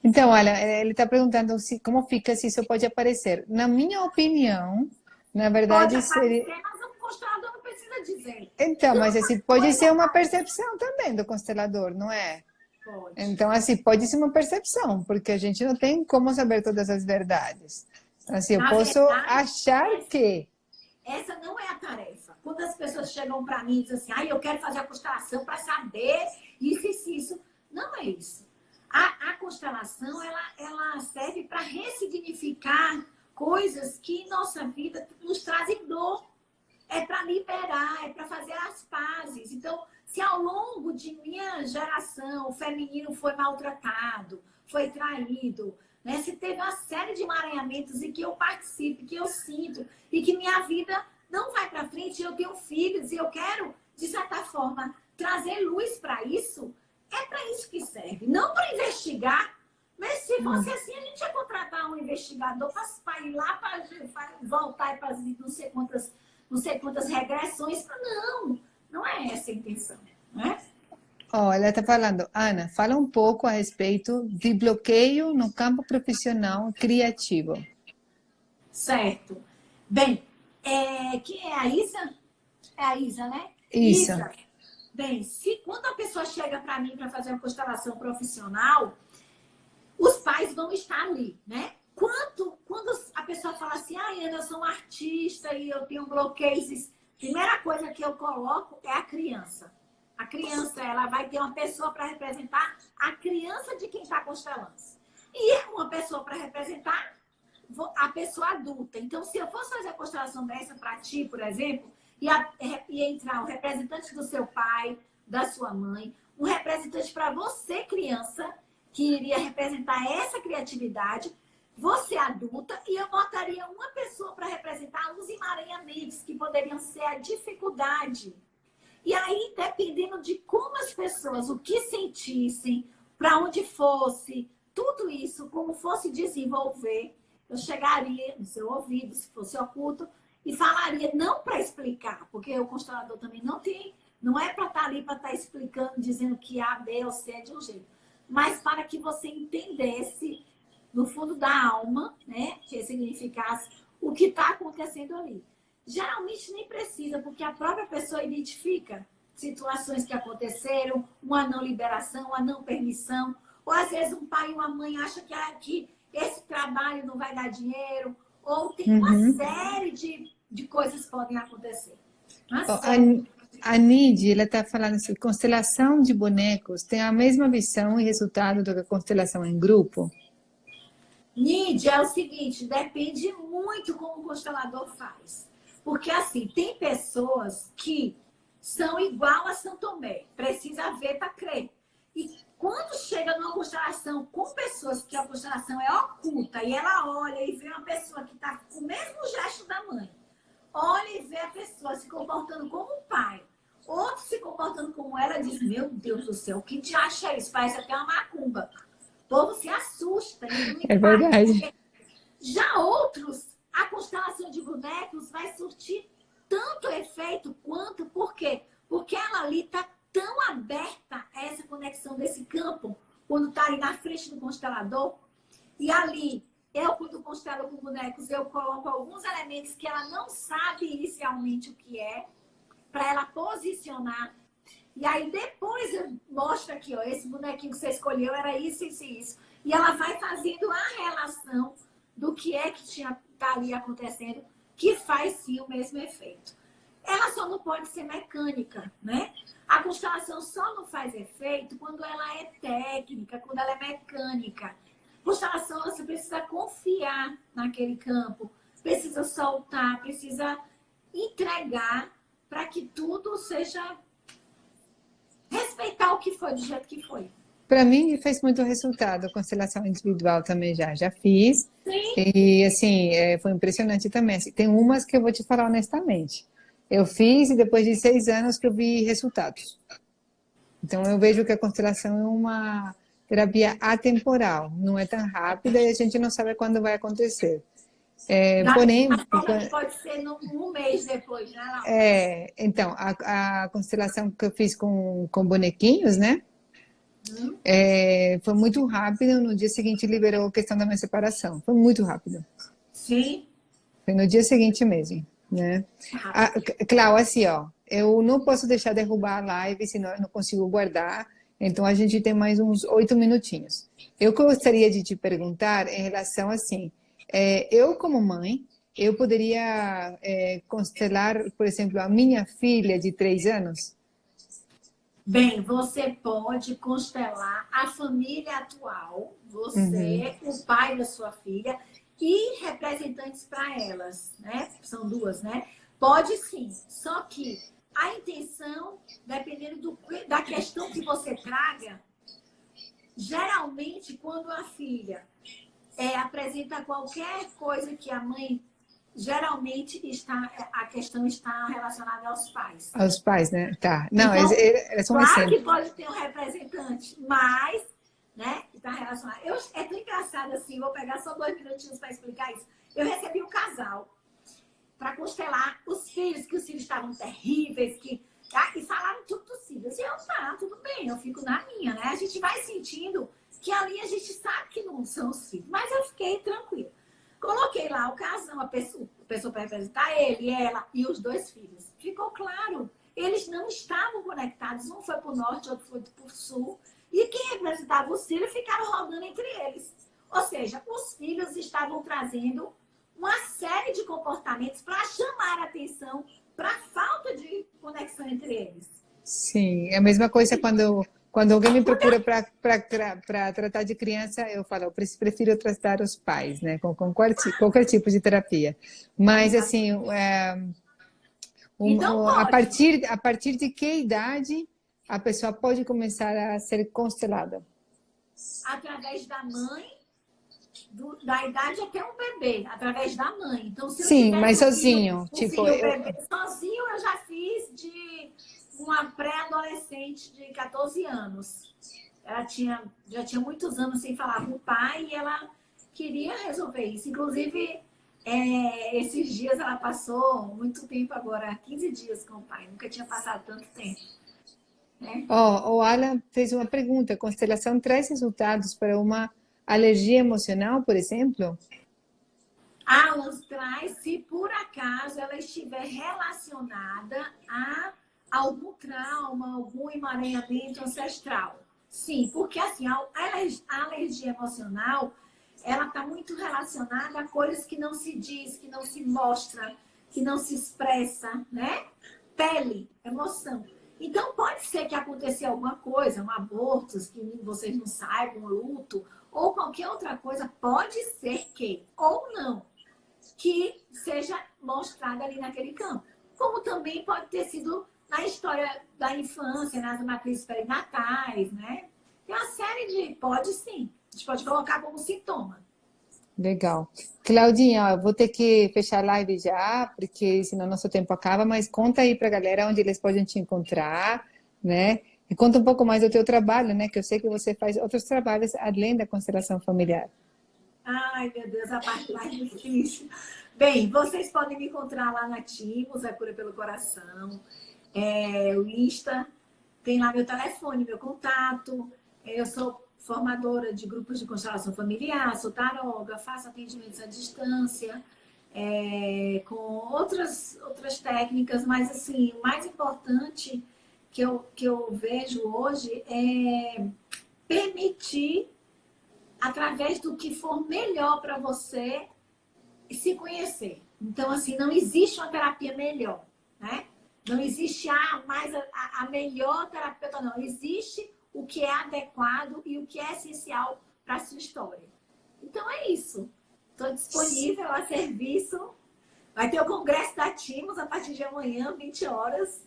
Então, olha, ele está perguntando como fica, se isso pode aparecer. Na minha opinião, na verdade, pode aparecer, mas o constelador não precisa dizer. Então, mas assim, pode ser uma percepção também do constelador, não é? Pode. Então, assim, pode ser uma percepção, porque a gente não tem como saber todas as verdades. Então, assim, eu posso achar que... Essa não é a tarefa. Quando as pessoas chegam para mim e dizem assim, eu quero fazer a constelação para saber isso. Não é isso. A constelação, ela serve para ressignificar coisas que em nossa vida nos trazem dor. É para liberar, é para fazer as pazes. Então, se ao longo de minha geração o feminino foi maltratado, foi traído, né? Se teve uma série de emaranhamentos em que eu participo, que eu sinto, e que minha vida não vai para frente, eu tenho filhos e eu quero, de certa forma, trazer luz para isso, é para isso que serve. Não para investigar, mas se fosse assim, a gente ia contratar um investigador para ir lá, para voltar para não sei quantas regressões. Não é essa a intenção, né? Ela está falando, Ana, fala um pouco a respeito de bloqueio no campo profissional criativo. Certo. Bem, quem é a Isa? É a Isa, né? Isso. Isa, bem, quando a pessoa chega para mim para fazer uma constelação profissional, os pais vão estar ali, né? Quando a pessoa fala assim, Ana, eu sou uma artista e eu tenho bloqueios, primeira coisa que eu coloco é a criança. A criança, ela vai ter uma pessoa para representar a criança de quem está constelando. E uma pessoa para representar a pessoa adulta. Então, se eu fosse fazer a constelação dessa para ti, por exemplo, ia entrar um representante do seu pai, da sua mãe, um representante para você, criança, que iria representar essa criatividade, você adulta, e eu botaria uma pessoa para representar os emaranhamentos que poderiam ser a dificuldade. E aí, dependendo de como as pessoas, o que sentissem, para onde fosse, tudo isso, como fosse desenvolver, eu chegaria no seu ouvido, se fosse oculto, e falaria, não para explicar, porque o constelador também não é para estar ali para estar explicando, dizendo que A, B ou C é de um jeito, mas para que você entendesse no fundo da alma, né, que significasse o que está acontecendo ali. Geralmente nem precisa, porque a própria pessoa identifica situações que aconteceram, uma não liberação, uma não permissão, ou às vezes um pai e uma mãe acham que esse trabalho não vai dar dinheiro, ou tem uma série de coisas que podem acontecer. A Nid, ela está falando assim, constelação de bonecos tem a mesma visão e resultado do que a constelação em grupo? Nid, é o seguinte, depende muito como o constelador faz. Porque, assim, tem pessoas que são igual a São Tomé. Precisa ver para crer. E quando chega numa constelação com pessoas que a constelação é oculta, e ela olha e vê uma pessoa que está com o mesmo gesto da mãe, olha e vê a pessoa se comportando como um pai, outro se comportando como ela, diz, meu Deus do céu, que te acha isso? Parece até uma macumba. O povo se assusta. É verdade. Já outros, a constelação de bonecos vai surtir tanto efeito quanto, por quê? Porque ela ali está tão aberta a essa conexão desse campo, quando está ali na frente do constelador, e ali, quando constelo com bonecos, eu coloco alguns elementos que ela não sabe inicialmente o que é, para ela posicionar. E aí depois eu mostro aqui, ó, esse bonequinho que você escolheu era isso, isso e isso. E ela vai fazendo a relação do que é que tá ali acontecendo, que faz sim o mesmo efeito. Ela só não pode ser mecânica, né? A constelação só não faz efeito quando ela é técnica, quando ela é mecânica. Constelação, você precisa confiar naquele campo, precisa soltar, precisa entregar para que tudo seja respeitar o que foi do jeito que foi. Para mim, fez muito resultado. Constelação individual também já fiz. Sim. E, assim, foi impressionante também. Assim, tem umas que eu vou te falar honestamente. Eu fiz e depois de 6 anos que eu vi resultados. Então, eu vejo que a constelação é uma terapia atemporal. Não é tão rápida e a gente não sabe quando vai acontecer. Da Porém, mesma forma que pode ser um mês depois, né, Laura? então, a constelação que eu fiz com bonequinhos, né? Foi muito rápido. No dia seguinte liberou a questão da minha separação. Foi muito rápido. Sim. Foi no dia seguinte mesmo, né? Clau, assim, ó, eu não posso deixar derrubar a live, senão eu não consigo guardar. Então a gente tem mais uns 8 minutinhos. Eu gostaria de te perguntar em relação assim, eu como mãe, eu poderia constelar, por exemplo, a minha filha de 3 anos? Bem, você pode constelar a família atual, você, o pai da sua filha e representantes para elas, né? São duas, né? Pode sim, só que a intenção, dependendo da questão que você traga, geralmente quando a filha apresenta qualquer coisa que a mãe geralmente a questão está relacionada aos pais. Aos pais, né? Tá. Não, Então, é só um claro exemplo. que pode ter um representante, mas, né, que está relacionado. É tão engraçado assim, vou pegar só 2 minutinhos para explicar isso. Eu recebi um casal para constelar os filhos, que os filhos estavam terríveis, e falaram tudo dos filhos. E eu, tá, tudo bem, eu fico na minha, né? A gente vai sentindo que ali a gente sabe que não são os filhos, mas eu fiquei tranquila. Coloquei lá o casal, a pessoa para representar ele, ela e os 2 filhos. Ficou claro. Eles não estavam conectados. Um foi para o norte, outro foi para o sul. E quem representava os filhos ficaram rodando entre eles. Ou seja, os filhos estavam trazendo uma série de comportamentos para chamar a atenção para a falta de conexão entre eles. Sim, é a mesma coisa quando alguém me procura para tratar de criança, eu falo, eu prefiro tratar os pais, né? Com qualquer tipo de terapia. Mas, assim, Então, pode. a partir de que idade a pessoa pode começar a ser constelada? Através da mãe, da idade até um bebê, através da mãe. Então, se eu Sim, tiver mas sozinho. um Tipo, filho bebê sozinho, eu já fiz de uma pré-adolescente de 14 anos. Ela já tinha muitos anos sem falar com o pai e ela queria resolver isso. Inclusive, esses dias ela passou muito tempo agora, 15 dias com o pai. Nunca tinha passado tanto tempo. Né? o Alan fez uma pergunta: constelação traz resultados para uma alergia emocional, por exemplo? Alan traz se por acaso ela estiver relacionada a algum trauma, algum emaranhamento ancestral. Sim, porque assim, a alergia emocional, ela está muito relacionada a coisas que não se diz, que não se mostra, que não se expressa, né? Pele, emoção. Então, pode ser que aconteceu alguma coisa, um aborto, que vocês não saibam, um luto, ou qualquer outra coisa, pode ser que, ou não, que seja mostrada ali naquele campo. Como também pode ter sido na história da infância, nas matrizes perinatais, né? Tem uma série de... Pode sim. A gente pode colocar como sintoma. Legal. Claudinha, ó, eu vou ter que fechar a live já, porque senão nosso tempo acaba, mas conta aí pra galera onde eles podem te encontrar, né? E conta um pouco mais do teu trabalho, né? Que eu sei que você faz outros trabalhos além da constelação familiar. Ai, meu Deus, a parte mais difícil. Bem, vocês podem me encontrar lá na Timos, a Cura pelo Coração. O Insta, tem lá meu telefone, meu contato. Eu sou formadora de grupos de constelação familiar, sou taróloga, faço atendimentos à distância, com outras técnicas, mas assim, o mais importante que eu vejo hoje é permitir, através do que for melhor para você, se conhecer. Então, assim, não existe uma terapia melhor, né? Não existe a melhor terapeuta, não. Existe o que é adequado e o que é essencial para a sua história. Então é isso. Estou disponível a serviço. Vai ter o congresso da Timos a partir de amanhã, 20 horas.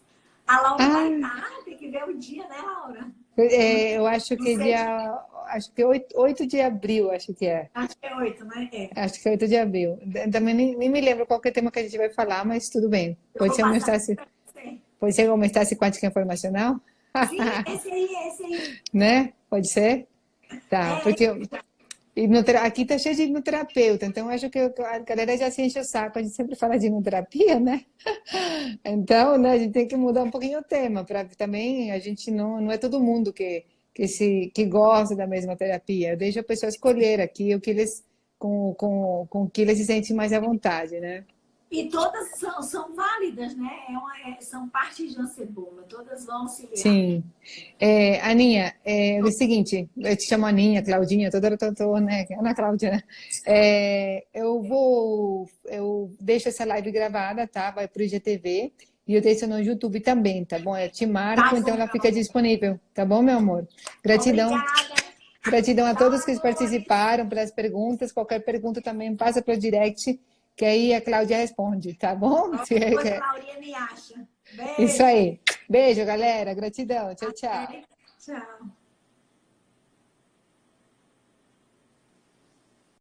A Laura vai Ah, estar, tem que ver o dia, né, Laura? eu acho Não que sei, acho que 8 de abril, acho que é. acho que é 8, né? É. Acho que é 8 de abril. Também nem me lembro qual que é o tema que a gente vai falar, mas tudo bem. Eu vou passar para você. Pode ser uma estácio quântica informacional, Sim, esse aí. né? Pode ser? Tá, É, porque aqui tá cheio de hipnoterapeuta, então eu acho que a galera já se enche o saco, a gente sempre fala de hipnoterapia, né? Então, né, a gente tem que mudar um pouquinho o tema, para também a gente não é todo mundo que gosta da mesma terapia. Deixa a pessoa escolher aqui o que eles com o que eles se sentem mais à vontade, né? e todas são válidas, né? São partes de uma cebola, todas vão auxiliar. Sim. Aninha, é o seguinte, eu te chamo Aninha, Claudinha, toda hora eu tô, né? Ana Cláudia, né? Eu deixo essa live gravada, tá? Vai pro IGTV e eu deixo no YouTube também, tá bom? Eu te Tá marco, então ela fica bom. disponível, tá bom, meu amor? Gratidão. Obrigada. Gratidão a Tchau, todos que amores. participaram, pelas perguntas. Qualquer pergunta também passa pelo direct, que aí a Cláudia responde, tá bom? Qualquer coisa, a Laurinha me acha. Isso Beijo. aí. Beijo, galera. Gratidão. Tchau, tchau. Tchau.